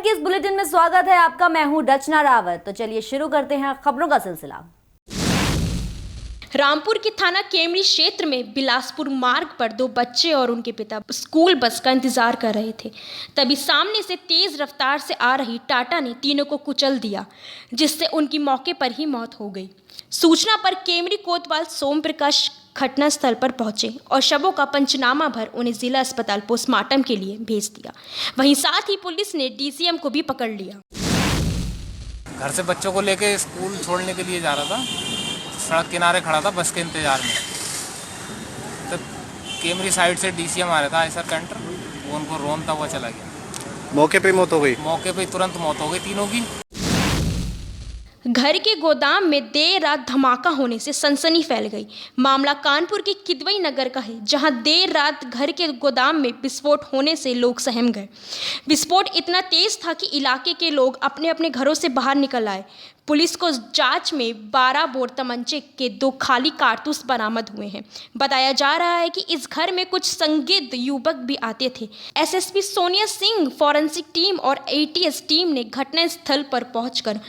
के इस बुलेटिन में स्वागत है आपका। मैं हूं रचना रावत। तो चलिए शुरू करते हैं खबरों का सिलसिला। रामपुर के थाना केमरी क्षेत्र में बिलासपुर मार्ग पर दो बच्चे और उनके पिता स्कूल बस का इंतजार कर रहे थे। तभी सामने से तेज रफ्तार से आ रही टाटा ने तीनों को कुचल दिया, जिससे उनकी मौके पर ही मौत हो गई। सूचना पर केमरी कोतवाल सोम प्रकाश घटनास्थल पर पहुंचे और शवों का पंचनामा भर उन्हें जिला अस्पताल पोस्टमार्टम के लिए भेज दिया। वहीं साथ ही पुलिस ने डीसीएम को भी पकड़ लिया। घर से बच्चों को लेके स्कूल छोड़ने के लिए जा रहा था, सड़क किनारे खड़ा था बस के इंतजार में। तो केमरी साइड से डीसीएम आ रहा था आयसर कैंटर, वो उनको रोनता हुआ चला गया। मौके पे मौत हो गई। मौके पे तुरंत मौत हो गई तीनों की। घर के गोदाम में देर रात धमाका होने से सनसनी फैल गई। मामला कानपुर के किदवई नगर का है, जहां देर रात घर के गोदाम में विस्फोट होने से लोग सहम गए। विस्फोट इतना तेज था कि इलाके के लोग अपने अपने घरों से बाहर निकल आए। पुलिस को जांच में 12 बोर तमंचे के 2 खाली कारतूस बरामद हुए हैं। बताया जा रहा है कि इस घर में कुछ संदिग्ध युवक भी आते थे। SSP Sonia Singh, forensic team और एटीएस टीम ने घटनास्थल पर पहुंचकर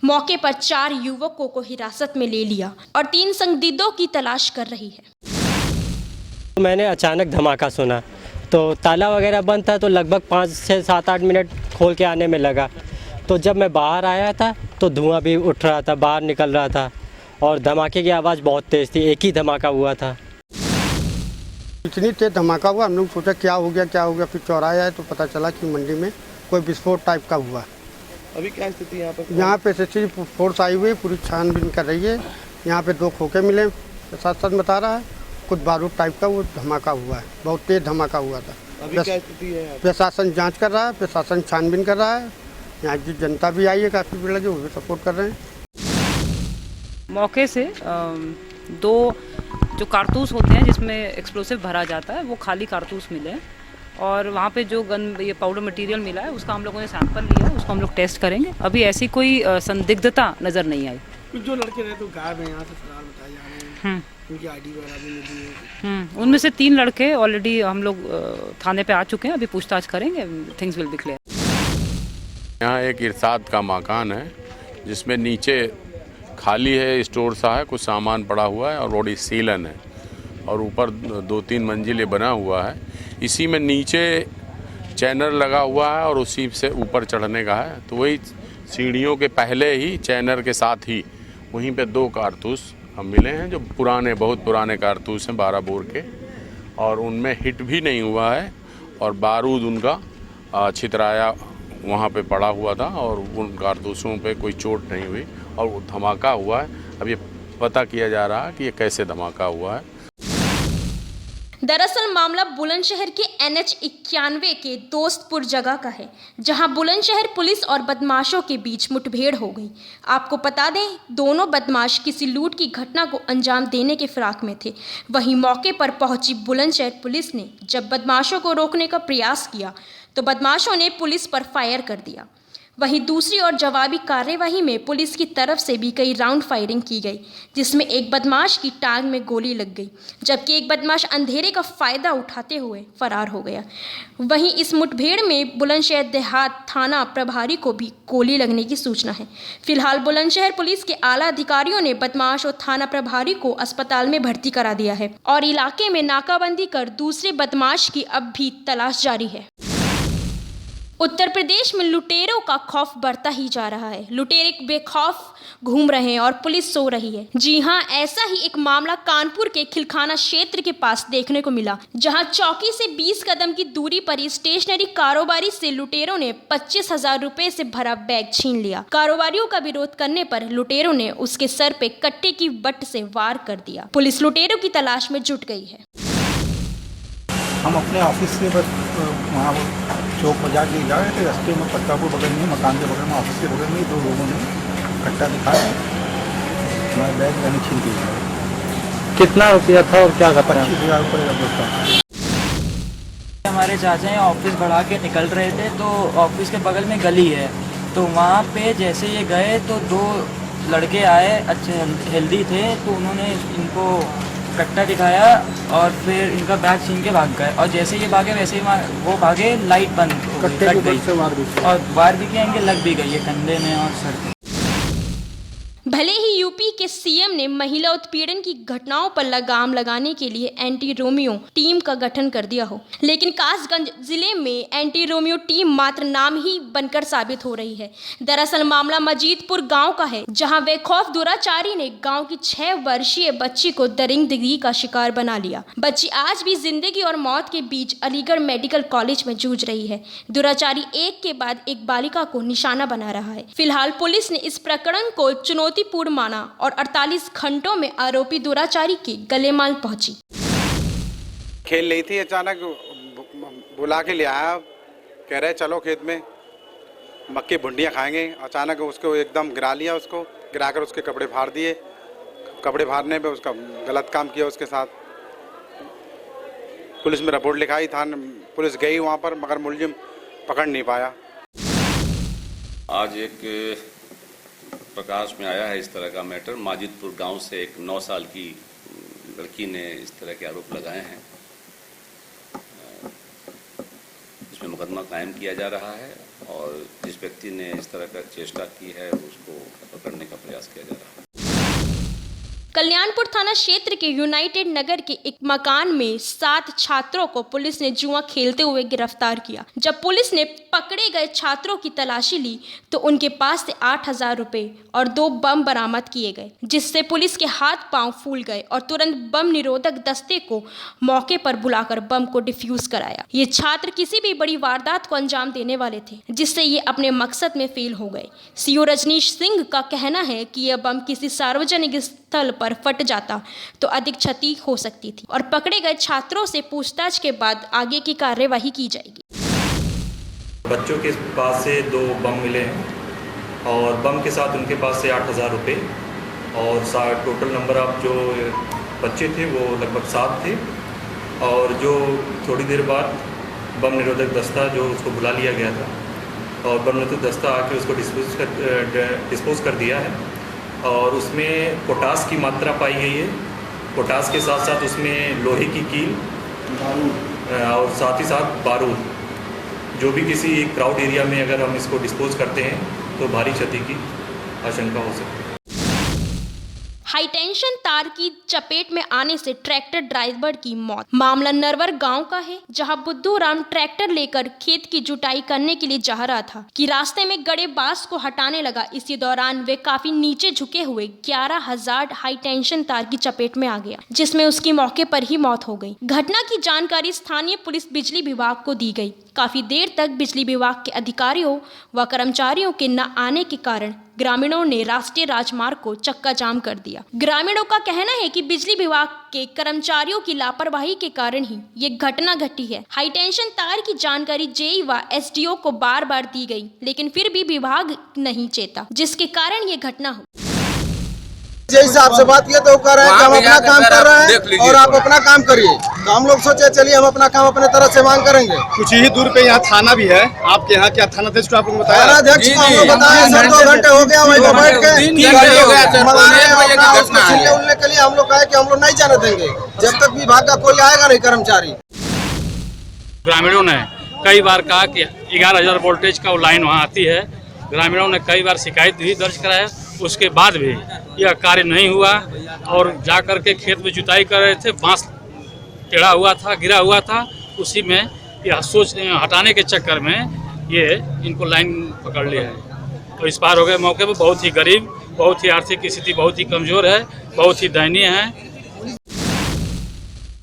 मौके पर 4 युवकों को हिरासत में ले लिया और 3 संदिग्धों की तलाश कर रही है। मैंने अचानक धमाका सुना तो ताला वगैरह बंद था, तो लगभग 5, 6, 7, 8 मिनट खोल के आने में लगा। तो जब मैं बाहर आया था तो धुआं भी उठ रहा था, बाहर निकल रहा था और धमाके की आवाज़ बहुत तेज़ थी। एक ही धमाका हुआ था। इतनी तेज धमाका हुआ, हम लोग सोचा क्या हो गया। फिर चौराहे आए तो पता चला कि मंडी में कोई विस्फोट टाइप का हुआ। अभी क्या स्थिति है यहाँ पर? यहाँ पे एसएसटी फोर्स आई हुई, पूरी छानबीन कर रही है। यहाँ पे 2 खोखे मिले, प्रशासन बता रहा है कुछ बारूद टाइप का वो धमाका हुआ है, बहुत तेज धमाका हुआ था। अभी क्या स्थिति है? प्रशासन जांच कर रहा है, प्रशासन छानबीन कर रहा है। यहाँ की जनता भी आई है काफ़ी भीड़, जो भी सपोर्ट कर रहे हैं। मौके से 2 जो कारतूस होते हैं जिसमें एक्सप्लोसिव भरा जाता है, वो खाली कारतूस मिले हैं। और वहाँ पे जो ये पाउडर मटेरियल मिला है उसका हम लोगों ने सैंपल लिया है, उसको हम लोग टेस्ट करेंगे। अभी ऐसी कोई संदिग्धता नज़र नहीं आई। जो लड़के रहे तो गायब हैं, यहाँ से फरार बताए जा रहे हैं। उनकी आईडी वगैरह भी मिली है। उनमें से 3 लड़के ऑलरेडी हम लोग थाने पे आ चुके हैं, अभी पूछताछ करेंगे, थिंग्स विल बी क्लियर। यहाँ एक इरशाद का मकान है जिसमें नीचे खाली है, स्टोर सा है, कुछ सामान पड़ा हुआ है और रोडी सीलन है और ऊपर 2-3 मंजिलें बना हुआ है। इसी में नीचे चैनर लगा हुआ है और उसी से ऊपर चढ़ने का है। तो वही सीढ़ियों के पहले ही चैनर के साथ ही वहीं पे 2 कारतूस हम मिले हैं, जो पुराने, बहुत पुराने कारतूस हैं 12 बोर के, और उनमें हिट भी नहीं हुआ है और बारूद उनका छितराया वहाँ पे पड़ा हुआ था और उन कारतूसों पे कोई चोट नहीं हुई और वो धमाका हुआ है। अब ये पता किया जा रहा है कि ये कैसे धमाका हुआ है। दरअसल मामला बुलंदशहर के NH 91 के दोस्तपुर जगह का है, जहां बुलंदशहर पुलिस और बदमाशों के बीच मुठभेड़ हो गई। आपको बता दें, दोनों बदमाश किसी लूट की घटना को अंजाम देने के फिराक में थे। वहीं मौके पर पहुंची बुलंदशहर पुलिस ने जब बदमाशों को रोकने का प्रयास किया तो बदमाशों ने पुलिस पर फायर कर दिया। वहीं दूसरी ओर जवाबी कार्यवाही में पुलिस की तरफ से भी कई राउंड फायरिंग की गई, जिसमें एक बदमाश की टांग में गोली लग गई, जबकि एक बदमाश अंधेरे का फ़ायदा उठाते हुए फरार हो गया। वहीं इस मुठभेड़ में बुलंदशहर देहात थाना प्रभारी को भी गोली लगने की सूचना है। फिलहाल बुलंदशहर पुलिस के आला अधिकारियों ने बदमाश और थाना प्रभारी को अस्पताल में भर्ती करा दिया है और इलाके में नाकाबंदी कर दूसरे बदमाश की अब भी तलाश जारी है। उत्तर प्रदेश में लुटेरों का खौफ बढ़ता ही जा रहा है। लुटेरे बेखौफ घूम रहे हैं और पुलिस सो रही है। जी हां, ऐसा ही एक मामला कानपुर के खिलखाना क्षेत्र के पास देखने को मिला, जहां चौकी से 20 कदम की दूरी पर ही स्टेशनरी कारोबारी से लुटेरों ने 25,000 रुपए से भरा बैग छीन लिया। कारोबारियों का विरोध करने पर लुटेरों ने उसके सर पे कट्टे की बट से वार कर दिया। पुलिस लुटेरों की तलाश में जुट गई है। हम अपने ऑफिस से बस वहाँ चौक बाजार के जा रहे थे, रास्ते में पत्तापुर बगल में, मकान के बगल में, ऑफिस के बगल में 2 लोगों ने कट्टा दिखाया, हमारा बैग मैंने छीन लिया। कितना रुपया था और क्या घटना? 25,000 रुपये लगभग था। हमारे चाचा हैं, ऑफिस बढ़ा के निकल रहे थे तो ऑफिस के बगल में गली है, तो वहाँ पे जैसे ये गए तो 2 लड़के आए, अच्छे हेल्दी थे, तो उन्होंने इनको कट्टा दिखाया और फिर इनका बैग छीन के भाग गए। और जैसे ये भागे वैसे ही वो भागे, लाइट बंद हो गई, कट गई और वार भी किया, इनके लग भी गई है कंधे में और सर पे। भले ही यूपी के सीएम ने महिला उत्पीड़न की घटनाओं पर लगाम लगाने के लिए एंटी रोमियो टीम का गठन कर दिया हो, लेकिन कासगंज जिले में एंटी रोमियो टीम मात्र नाम ही बनकर साबित हो रही है। दरअसल मामला मजीदपुर गांव का है, जहां बेखौफ दुराचारी ने गांव की 6 वर्षीय बच्ची को दरिंदगी का शिकार बना लिया। बच्ची आज भी जिंदगी और मौत के बीच अलीगढ़ मेडिकल कॉलेज में जूझ रही है। दुराचारी एक के बाद एक बालिका को निशाना बना रहा है। फिलहाल पुलिस ने इस प्रकरण को चुनौतीपूर्ण माना और 48 घंटों में आरोपी दुराचारी के गलेमाल पहुंची। खेल रही थी, अचानक बुला के ले आया, कह रहे चलो खेत में मक्की भुंडियाँ खाएंगे। अचानक उसको एकदम गिरा लिया, उसको गिराकर उसके कपड़े फाड़ दिए। कपड़े फाड़ने पे उसका गलत काम किया उसके साथ। पुलिस में रिपोर्ट लिखाई, थाने पुलिस गई वहाँ पर, मगर मुलजिम पकड़ नहीं पाया। आज एक प्रकाश में आया है इस तरह का मैटर। माजिदपुर गांव से एक 9 साल की लड़की ने इस तरह के आरोप लगाए हैं। इसमें मुकदमा कायम किया जा रहा है और जिस व्यक्ति ने इस तरह का चेष्टा की है उसको पकड़ने का प्रयास किया जा रहा है। कल्याणपुर थाना क्षेत्र के यूनाइटेड नगर के एक मकान में 7 छात्रों को पुलिस ने जुआ खेलते हुए गिरफ्तार किया। जब पुलिस ने पकड़े गए छात्रों की तलाशी ली तो उनके पास से 8,000 रुपए और 2 बम बरामद किए गए, जिससे पुलिस के हाथ पांव फूल गए और तुरंत बम निरोधक दस्ते को मौके पर बुलाकर बम को डिफ्यूज कराया। ये छात्र किसी भी बड़ी वारदात को अंजाम देने वाले थे, जिससे ये अपने मकसद में फेल हो गए। सीओ रजनीश सिंह का कहना है कि यह बम किसी सार्वजनिक स्थल पर फट जाता तो अधिक क्षति हो सकती थी और पकड़े गए छात्रों से पूछताछ के बाद आगे की कार्यवाही की जाएगी। बच्चों के पास से 2 बम मिले हैं और बम के साथ उनके पास से 8,000 रुपये और टोटल नंबर ऑफ जो बच्चे थे वो लगभग 7 थे। और जो थोड़ी देर बाद बम निरोधक दस्ता जो उसको बुला लिया गया था और बम निरोधक दस्ता आके उसको डिस्पोज कर दिया है और उसमें पोटास की मात्रा पाई गई है। पोटास के साथ साथ उसमें लोहे की कील और साथ ही साथ बारूद, जो भी किसी क्राउड एरिया में अगर हम इसको डिस्पोज करते हैं तो भारी क्षति की आशंका हो सकती है। हाई टेंशन तार की चपेट में आने से ट्रैक्टर ड्राइवर की मौत। मामला नरवर गांव का है, जहां बुद्धू राम ट्रैक्टर लेकर खेत की जुताई करने के लिए जा रहा था कि रास्ते में गड़े बांस को हटाने लगा। इसी दौरान वे काफी नीचे झुके हुए 11,000 हाई टेंशन तार की चपेट में आ गया, जिसमें उसकी मौके पर ही मौत हो गई। घटना की जानकारी स्थानीय पुलिस बिजली विभाग को दी गई। काफी देर तक बिजली विभाग के अधिकारियों व कर्मचारियों के न आने के कारण ग्रामीणों ने राष्ट्रीय राजमार्ग को चक्का जाम कर दिया। ग्रामीणों का कहना है कि बिजली विभाग के कर्मचारियों की लापरवाही के कारण ही ये घटना घटी है। हाई टेंशन तार की जानकारी जेई व एसडीओ को बार बार दी गई, लेकिन फिर भी विभाग नहीं चेता, जिसके कारण ये घटना हुई। जैसे आपसे बात किया तो कह रहे हैं कि हम अपना काम कर रहे हैं और आप अपना काम करिए, तो हम लोग सोचे चलिए हम अपना काम अपने तरह से मांग करेंगे। कुछ ही दूर पे यहाँ थाना भी है। आपके यहाँ क्या थाना अध्यक्ष को आपको बताया? थाना अध्यक्ष को हम लोग बताया सर, 2 घंटे हो गया वहीं पर बैठ के उड़ने के लिए हम लोग कहे कि हम लोग नहीं जाने देंगे जब तक विभाग का कोई आएगा नहीं कर्मचारी। ग्रामीणों ने कई बार कहा कि 11,000 वोल्टेज का लाइन वहाँ आती है। ग्रामीणों ने कई बार शिकायत भी दर्ज कराया, उसके बाद भी यह कार्य नहीं हुआ और जाकर के खेत में जुताई कर रहे थे। बांस टेढ़ा हुआ था, गिरा हुआ था, उसी में यह सोच हटाने के चक्कर में ये इनको लाइन पकड़ लिया है तो इस पार हो गए। मौके पर बहुत ही गरीब, बहुत ही आर्थिक स्थिति बहुत ही कमज़ोर है, बहुत ही दयनीय है।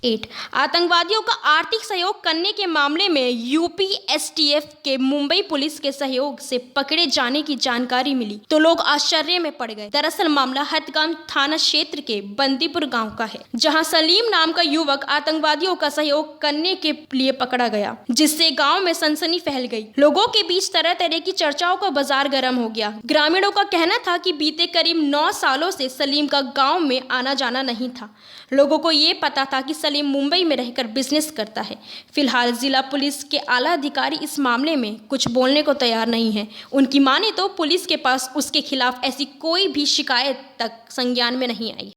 8 आतंकवादियों का आर्थिक सहयोग करने के मामले में यूपी एसटीएफ के मुंबई पुलिस के सहयोग से पकड़े जाने की जानकारी मिली तो लोग आश्चर्य में पड़ गए। दरअसल मामला हथगाम थाना क्षेत्र के बंदीपुर गांव का है, जहां सलीम नाम का युवक आतंकवादियों का सहयोग करने के लिए पकड़ा गया, जिससे गांव में सनसनी फैल गई। लोगों के बीच तरह तरह की चर्चाओं का बाजार गर्म हो गया। ग्रामीणों का कहना था कि बीते करीब 9 सालों से सलीम का गाँव में आना जाना नहीं था। लोगों को ये पता था कि सलीम मुंबई में रहकर बिजनेस करता है। फिलहाल जिला पुलिस के आला अधिकारी इस मामले में कुछ बोलने को तैयार नहीं है। उनकी माने तो पुलिस के पास उसके खिलाफ ऐसी कोई भी शिकायत तक संज्ञान में नहीं आई।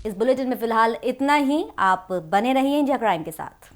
इस बुलेटिन में फिलहाल इतना ही। आप बने रहिए इंडिया क्राइम के साथ।